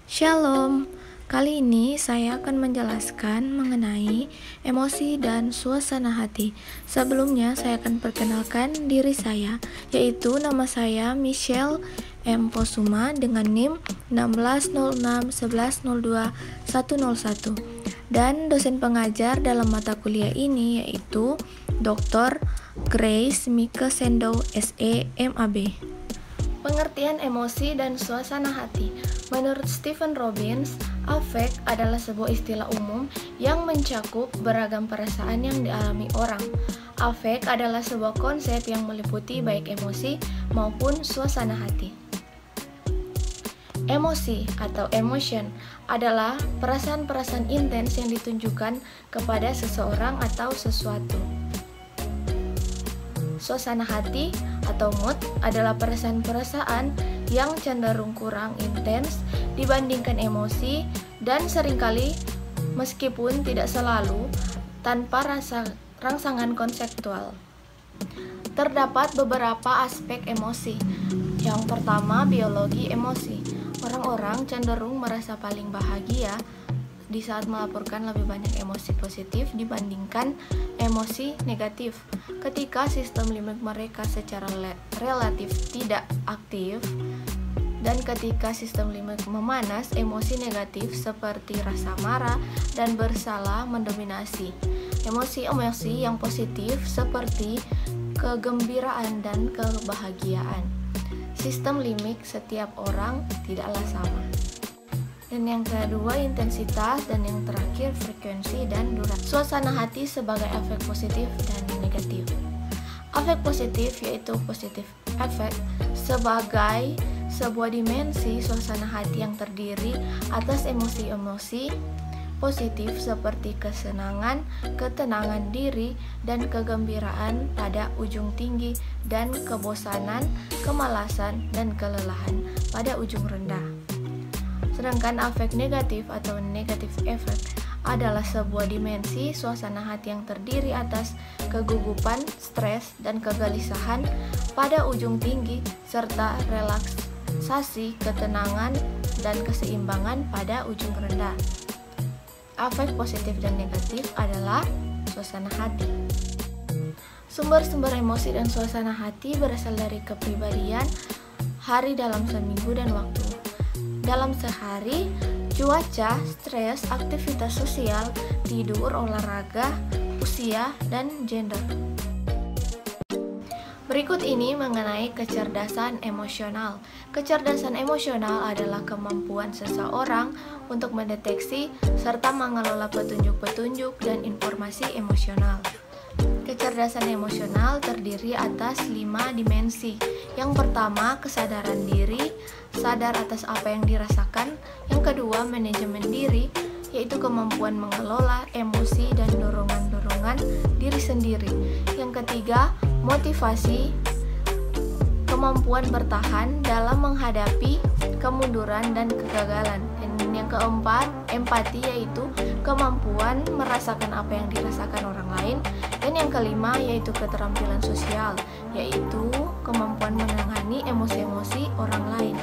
Shalom, kali ini saya akan menjelaskan mengenai emosi dan suasana hati. Sebelumnya saya akan perkenalkan diri saya, yaitu nama saya Michelle M. Posuma dengan NIM 160611020101 dan dosen pengajar dalam mata kuliah ini yaitu Dr. Grace Mika Sendo SE MAB. Pengertian emosi dan suasana hati. Menurut Stephen Robbins, afek adalah sebuah istilah umum yang mencakup beragam perasaan yang dialami orang. Afek adalah sebuah konsep yang meliputi baik emosi maupun suasana hati. Emosi atau emotion adalah perasaan-perasaan intens yang ditunjukkan kepada seseorang atau sesuatu. Suasana hati atau mood adalah perasaan-perasaan yang cenderung kurang intens dibandingkan emosi dan seringkali meskipun tidak selalu tanpa rangsangan konseptual. Terdapat beberapa aspek emosi. Yang pertama, biologi emosi. Orang-orang cenderung merasa paling bahagia di saat melaporkan lebih banyak emosi positif dibandingkan emosi negatif. Ketika sistem limbic mereka secara relatif tidak aktif dan ketika sistem limbic memanas, emosi negatif seperti rasa marah dan bersalah mendominasi. Emosi-emosi yang positif seperti kegembiraan dan kebahagiaan. Sistem limbic setiap orang tidaklah sama. Dan yang kedua, intensitas, dan yang terakhir, frekuensi dan durasi. Suasana hati sebagai efek positif dan negatif. Efek positif yaitu positif efek sebagai sebuah dimensi suasana hati yang terdiri atas emosi-emosi positif seperti kesenangan, ketenangan diri, dan kegembiraan pada ujung tinggi dan kebosanan, kemalasan, dan kelelahan pada ujung rendah. Sedangkan afek negatif atau negative effect adalah sebuah dimensi suasana hati yang terdiri atas kegugupan, stres, dan kegelisahan pada ujung tinggi serta relaksasi, ketenangan, dan keseimbangan pada ujung rendah. Afek positif dan negatif adalah suasana hati. Sumber-sumber emosi dan suasana hati berasal dari kepribadian, hari dalam seminggu, dan waktu. Dalam sehari, cuaca, stres, aktivitas sosial, tidur, olahraga, usia, dan gender. Berikut ini mengenai kecerdasan emosional. Kecerdasan emosional adalah kemampuan seseorang untuk mendeteksi serta mengelola petunjuk-petunjuk dan informasi emosional. Kecerdasan emosional terdiri atas 5 dimensi. Yang pertama, kesadaran diri, sadar atas apa yang dirasakan. Yang kedua, manajemen diri, yaitu kemampuan mengelola emosi dan dorongan-dorongan diri sendiri. Yang ketiga, motivasi, kemampuan bertahan dalam menghadapi kemunduran dan kegagalan. Dan yang keempat, empati, yaitu kemampuan merasakan apa yang dirasakan orang lain. Dan yang kelima, yaitu keterampilan sosial, yaitu kemampuan menangani emosi-emosi orang lain.